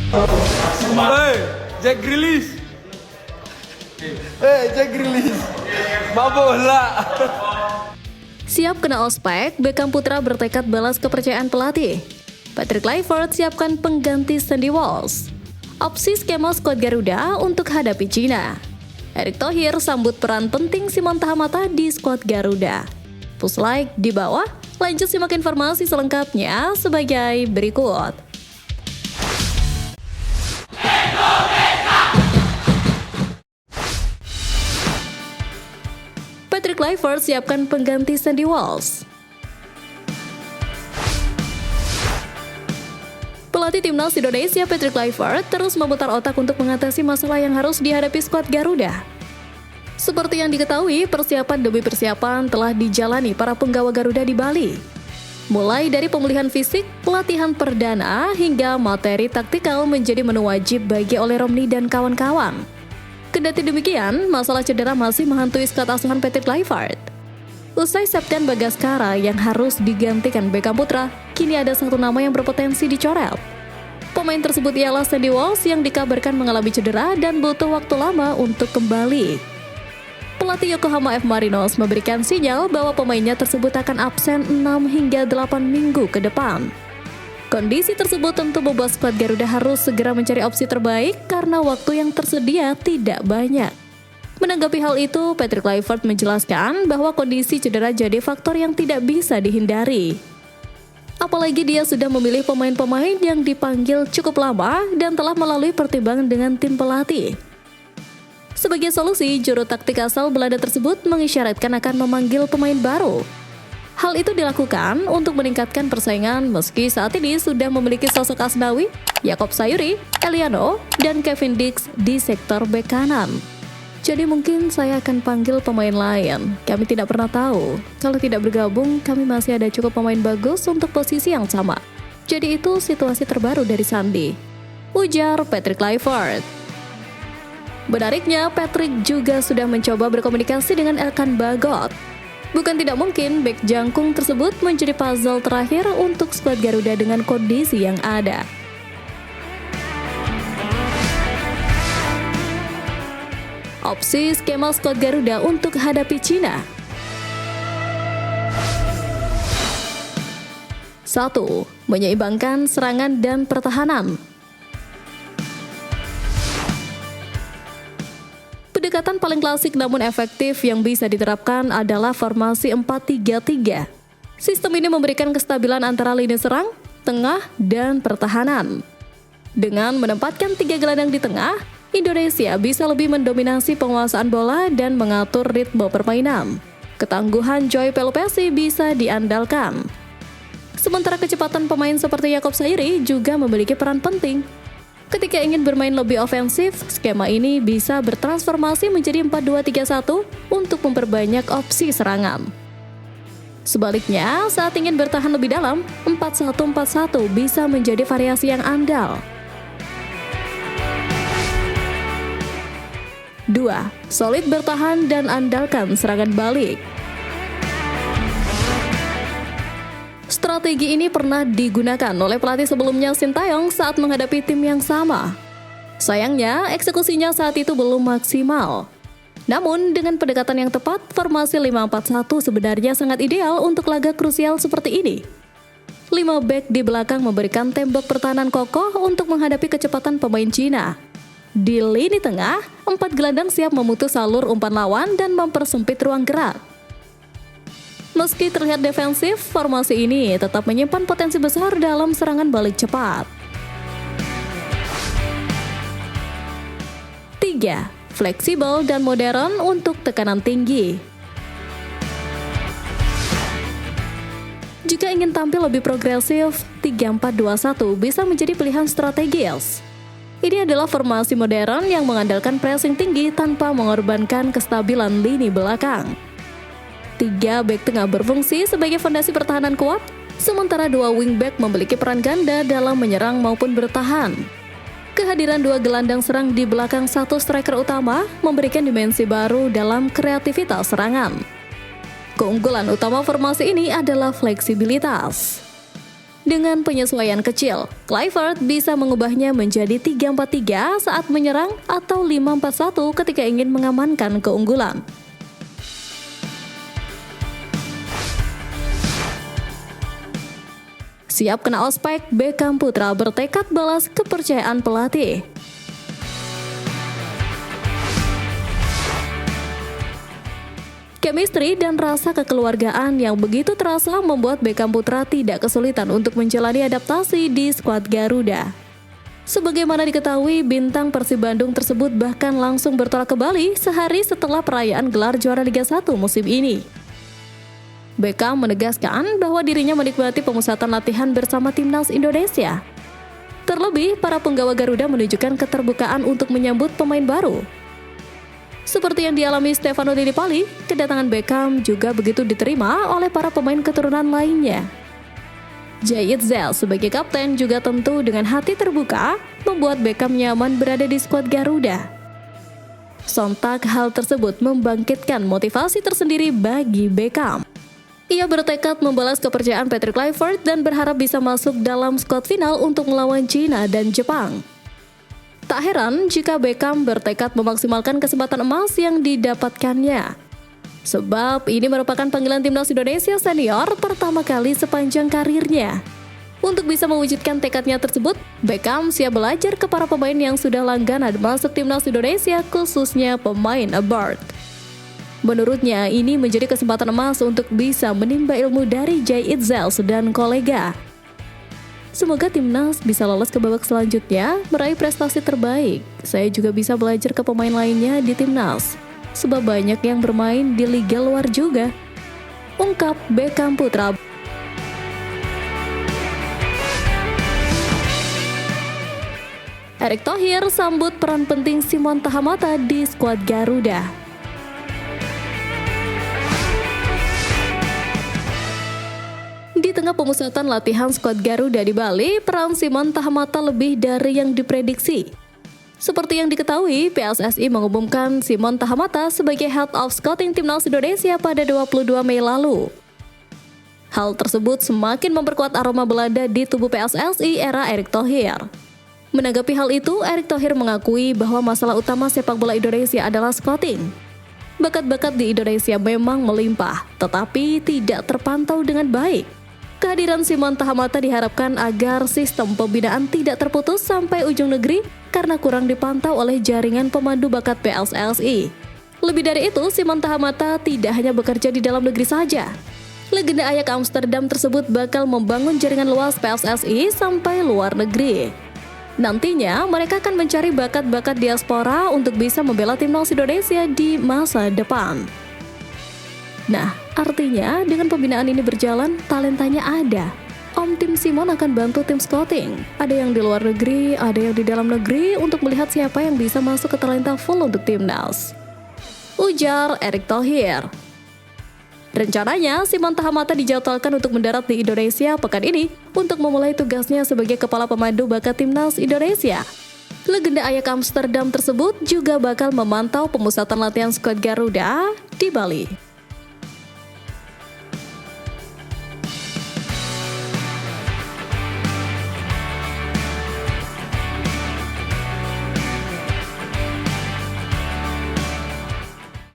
Hey, Jack Grealish. Jack Grealish. Babola. Siap kena ospek, Beckham Putra bertekad balas kepercayaan pelatih. Patrick Kluivert siapkan pengganti Sandy Walsh. Opsi skema skuad Garuda untuk hadapi Cina. Erick Thohir sambut peran penting Simon Tahamata di skuad Garuda. Push like di bawah, lanjut simak informasi selengkapnya sebagai berikut. Patrick Kluivert siapkan pengganti Sandy Walsh. Pelatih timnas Indonesia Patrick Kluivert terus memutar otak untuk mengatasi masalah yang harus dihadapi skuad Garuda. Seperti yang diketahui, persiapan demi persiapan telah dijalani para penggawa Garuda di Bali. Mulai dari pemulihan fisik, latihan perdana, hingga materi taktikal menjadi menu wajib bagi Ole Romni dan kawan-kawan. Kendati demikian, masalah cedera masih menghantui skuad asuhan Patrick Kluivert. Usai Septian Bagaskara yang harus digantikan Beckham Putra, kini ada satu nama yang berpotensi dicoret. Pemain tersebut ialah Sandy Walsh yang dikabarkan mengalami cedera dan butuh waktu lama untuk kembali. Pelatih Yokohama F. Marinos memberikan sinyal bahwa pemainnya tersebut akan absen 6 hingga 8 minggu ke depan. Kondisi tersebut tentu membuat skuad Garuda harus segera mencari opsi terbaik karena waktu yang tersedia tidak banyak. Menanggapi hal itu, Patrick Kluivert menjelaskan bahwa kondisi cedera jadi faktor yang tidak bisa dihindari. Apalagi dia sudah memilih pemain-pemain yang dipanggil cukup lama dan telah melalui pertimbangan dengan tim pelatih. Sebagai solusi, juru taktik asal Belanda tersebut mengisyaratkan akan memanggil pemain baru. Hal itu dilakukan untuk meningkatkan persaingan meski saat ini sudah memiliki sosok Asnawi, Yaakob Sayuri, Eliano, dan Kevin Dix di sektor bek kanan. Jadi mungkin saya akan panggil pemain lain. Kami tidak pernah tahu. Kalau tidak bergabung, kami masih ada cukup pemain bagus untuk posisi yang sama. Jadi itu situasi terbaru dari Sandy, ujar Patrick Kluivert. Menariknya, Patrick juga sudah mencoba berkomunikasi dengan Elkan Bagot. Bukan tidak mungkin bek jangkung tersebut menjadi puzzle terakhir untuk skuad Garuda dengan kondisi yang ada. Opsi skema skuad Garuda untuk hadapi Cina. 1. Menyeimbangkan serangan dan pertahanan. Pendekatan paling klasik namun efektif yang bisa diterapkan adalah formasi 4-3-3. Sistem ini memberikan kestabilan antara lini serang, tengah, dan pertahanan. Dengan menempatkan 3 gelandang di tengah, Indonesia bisa lebih mendominasi penguasaan bola dan mengatur ritme permainan. Ketangguhan Joy Pelopessi bisa diandalkan. Sementara kecepatan pemain seperti Yaakob Sayuri juga memiliki peran penting. Ketika ingin bermain lebih ofensif, skema ini bisa bertransformasi menjadi 4-2-3-1 untuk memperbanyak opsi serangan. Sebaliknya, saat ingin bertahan lebih dalam, 4-1-4-1 bisa menjadi variasi yang andal. 2. Solid bertahan dan andalkan serangan balik. Strategi ini pernah digunakan oleh pelatih sebelumnya Sintayong saat menghadapi tim yang sama. Sayangnya, eksekusinya saat itu belum maksimal. Namun, dengan pendekatan yang tepat, formasi 5-4-1 sebenarnya sangat ideal untuk laga krusial seperti ini. 5 bek di belakang memberikan tembok pertahanan kokoh untuk menghadapi kecepatan pemain Cina. Di lini tengah, 4 gelandang siap memutus alur umpan lawan dan mempersempit ruang gerak. Meski terlihat defensif, formasi ini tetap menyimpan potensi besar dalam serangan balik cepat. 3. Fleksibel dan modern untuk tekanan tinggi. Jika ingin tampil lebih progresif, 3-4-2-1 bisa menjadi pilihan strategis. Ini adalah formasi modern yang mengandalkan pressing tinggi tanpa mengorbankan kestabilan lini belakang. 3 bek tengah berfungsi sebagai fondasi pertahanan kuat, sementara 2 wingback memiliki peran ganda dalam menyerang maupun bertahan. Kehadiran 2 gelandang serang di belakang 1 striker utama memberikan dimensi baru dalam kreativitas serangan. Keunggulan utama formasi ini adalah fleksibilitas. Dengan penyesuaian kecil, Kluivert bisa mengubahnya menjadi 3-4-3 saat menyerang atau 5-4-1 ketika ingin mengamankan keunggulan. Siap kena ospek, Beckham Putra bertekad balas kepercayaan pelatih. Chemistry dan rasa kekeluargaan yang begitu terasa membuat Beckham Putra tidak kesulitan untuk menjalani adaptasi di skuad Garuda. Sebagaimana diketahui, bintang Persib Bandung tersebut bahkan langsung bertolak ke Bali sehari setelah perayaan gelar juara Liga 1 musim ini. Beckham menegaskan bahwa dirinya menikmati pemusatan latihan bersama timnas Indonesia. Terlebih, para penggawa Garuda menunjukkan keterbukaan untuk menyambut pemain baru. Seperti yang dialami Stefano Lillipali, kedatangan Beckham juga begitu diterima oleh para pemain keturunan lainnya. Jay Itzel sebagai kapten juga tentu dengan hati terbuka membuat Beckham nyaman berada di skuad Garuda. Sontak hal tersebut membangkitkan motivasi tersendiri bagi Beckham. Ia bertekad membalas kepercayaan Patrick Kluivert dan berharap bisa masuk dalam skuad final untuk melawan China dan Jepang. Tak heran jika Beckham bertekad memaksimalkan kesempatan emas yang didapatkannya. Sebab ini merupakan panggilan timnas Indonesia senior pertama kali sepanjang karirnya. Untuk bisa mewujudkan tekadnya tersebut, Beckham siap belajar ke para pemain yang sudah langganan masuk timnas Indonesia, khususnya pemain abroad. Menurutnya, ini menjadi kesempatan emas untuk bisa menimba ilmu dari Jay Itzel dan kolega. Semoga timnas bisa lolos ke babak selanjutnya, meraih prestasi terbaik. Saya juga bisa belajar ke pemain lainnya di timnas, sebab banyak yang bermain di liga luar juga, ungkap Beckham Putra. Erick Thohir sambut peran penting Simon Tahamata di skuad Garuda. Di tengah pemusatan latihan skuad Garuda di Bali, peran Simon Tahamata lebih dari yang diprediksi. Seperti yang diketahui, PSSI mengumumkan Simon Tahamata sebagai Head of Scouting Timnas Indonesia pada 22 Mei lalu. Hal tersebut semakin memperkuat aroma Belanda di tubuh PSSI era Erick Thohir. Menanggapi hal itu, Erick Thohir mengakui bahwa masalah utama sepak bola Indonesia adalah scouting. Bakat-bakat di Indonesia memang melimpah, tetapi tidak terpantau dengan baik. Kehadiran Simon Tahamata diharapkan agar sistem pembinaan tidak terputus sampai ujung negeri karena kurang dipantau oleh jaringan pemandu bakat PSSI. Lebih dari itu, Simon Tahamata tidak hanya bekerja di dalam negeri saja. Legenda Ajax Amsterdam tersebut bakal membangun jaringan luas PSSI sampai luar negeri. Nantinya, mereka akan mencari bakat-bakat diaspora untuk bisa membela timnas Indonesia di masa depan. Nah, artinya dengan pembinaan ini berjalan, talentanya ada. Om tim Simon akan bantu tim scouting. Ada yang di luar negeri, ada yang di dalam negeri untuk melihat siapa yang bisa masuk ke talenta full untuk timnas, ujar Erick Thohir. Rencananya, Simon Tahamata dijadwalkan untuk mendarat di Indonesia pekan ini untuk memulai tugasnya sebagai kepala pemandu bakat timnas Indonesia. Legenda Ajax Amsterdam tersebut juga bakal memantau pemusatan latihan skuad Garuda di Bali.